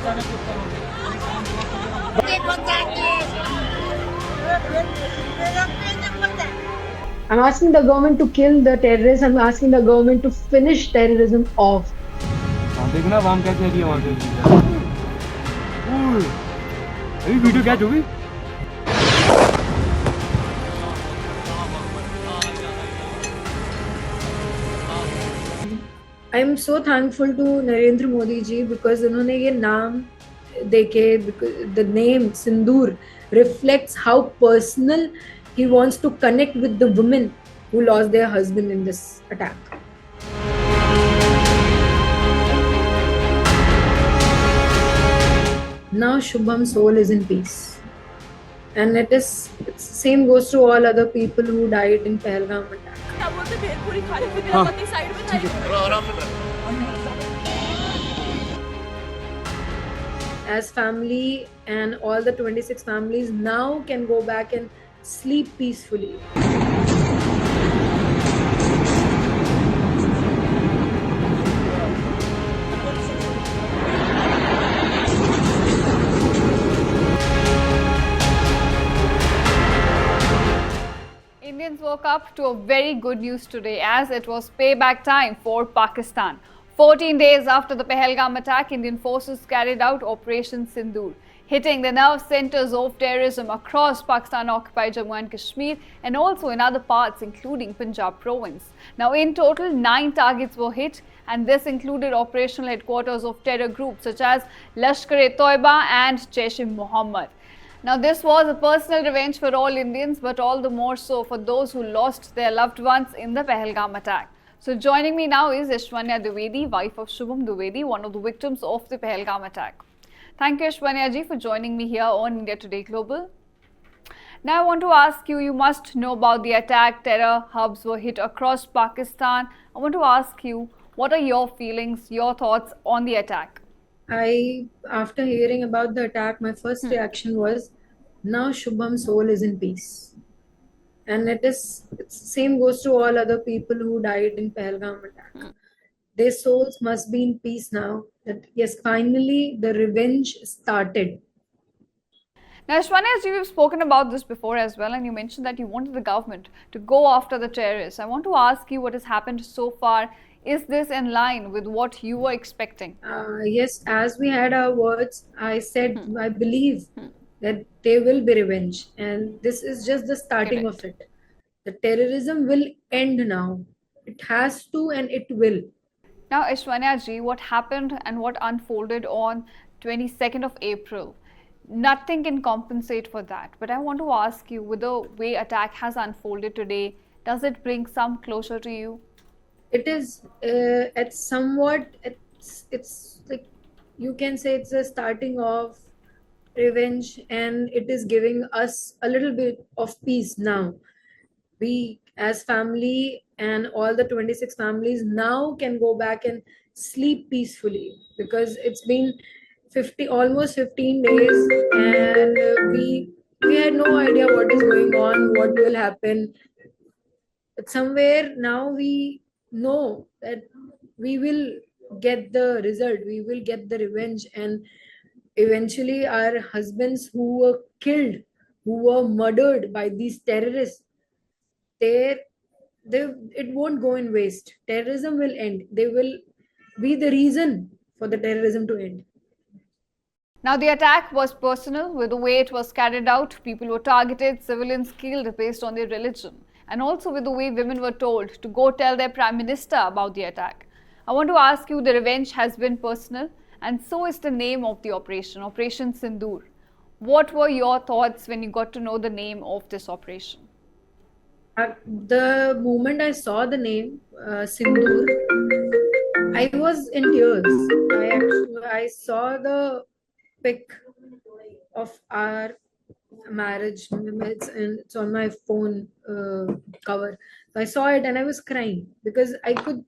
I'm asking the government to kill the terrorists. I'm asking the government to finish terrorism off. देखना वाम कैसे है वहाँ पे अभी वीडियो क्या जो भी I'm so thankful to Narendra Modi ji because उन्होंने ये नाम देके, because the name Sindoor reflects how personal he wants to connect with the women who lost their husband in this attack. Now Shubham's soul is in peace, and it's same goes to all other people who died in Pahalgam attack. As family and all the 26 families now can go back and sleep peacefully. Indians woke up to a very good news today as it was payback time for Pakistan. 14 days after the Pahalgam attack, Indian forces carried out Operation Sindoor, hitting the nerve centers of terrorism across Pakistan-occupied Jammu and Kashmir and also in other parts including Punjab province. Now in total, 9 targets were hit, and this included operational headquarters of terror groups such as Lashkar-e-Toiba and Jaish-e-Mohammed. Now this was a personal revenge for all Indians, but all the more so for those who lost their loved ones in the Pahalgam attack. So joining me now is Aishanya Dwivedi, wife of Shubham Dwivedi, one of the victims of the Pahalgam attack. Thank you, Aishanya ji, for joining me here on India Today Global. Now I want to ask you, you must know about the attack. Terror hubs were hit across Pakistan. I want to ask you, what are your feelings, your thoughts on the attack? After hearing about the attack, my first reaction was, now Shubham's soul is in peace. And it's same goes to all other people who died in Pahalgam attack. Their souls must be in peace now. That yes, finally the revenge started. Now, Aishanya, as you've spoken about this before as well, and you mentioned that you wanted the government to go after the terrorists. I want to ask you what has happened so far. Is this in line with what you were expecting? Yes, as we had our words, I said I believe that there will be revenge, and this is just the starting of it. The terrorism will end now. It has to, and it will. Now, Aishanya ji, what happened and what unfolded on 22nd of April, nothing can compensate for that. But I want to ask you, with the way attack has unfolded today, does it bring some closure to you? It is, it's like, you can say it's a starting of revenge, and it is giving us a little bit of peace now. We as family and all the 26 families now can go back and sleep peacefully, because it's been almost 15 days, and we had no idea what is going on, what will happen. But somewhere now we know that we will get the result, we will get the revenge, and eventually our husbands who were killed, who were murdered by these terrorists, it won't go in waste. Terrorism will end. They will be the reason for the terrorism to end. Now, the attack was personal with the way it was carried out. People were targeted, civilians killed based on their religion, and also with the way women were told to go tell their Prime Minister about the attack. I want to ask you, the revenge has been personal, and so is the name of the operation, Operation Sindoor. What were your thoughts when you got to know the name of this operation? The moment I saw the name Sindoor, I was in tears. I saw the pic of our marriage, and it's on my phone cover. So I saw it and I was crying, because I could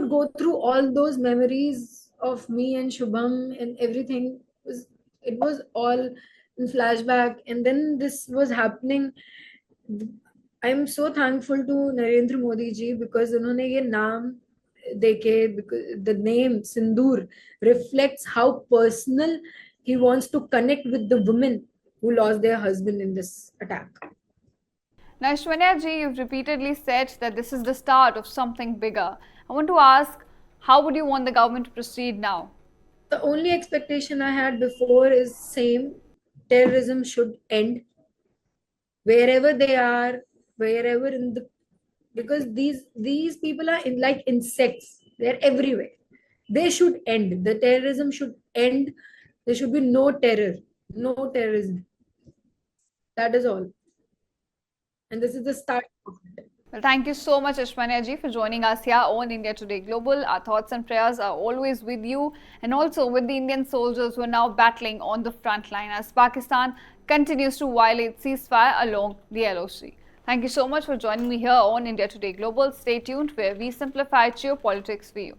go through all those memories of me and Shubham, and everything it was all in flashback, and then this was happening. I'm so thankful to Narendra Modi ji because उन्होंने ये नाम Deke, because the name Sindoor reflects how personal he wants to connect with the women who lost their husband in this attack. Now, Aishanya ji, you've repeatedly said that this is the start of something bigger. I want to ask, how would you want the government to proceed now? The only expectation I had before is same: terrorism should end wherever they are, wherever in the, because these people are in like insects, they're everywhere. They should end, the terrorism should end. There should be no terror, no terrorism. That is all, and this is the start of it. Well, thank you so much, Aishanya ji, for joining us here on India Today Global. Our thoughts and prayers are always with you and also with the Indian soldiers who are now battling on the front line as Pakistan continues to violate ceasefire along the LOC. Thank you so much for joining me here on India Today Global. Stay tuned where we simplify geopolitics for you.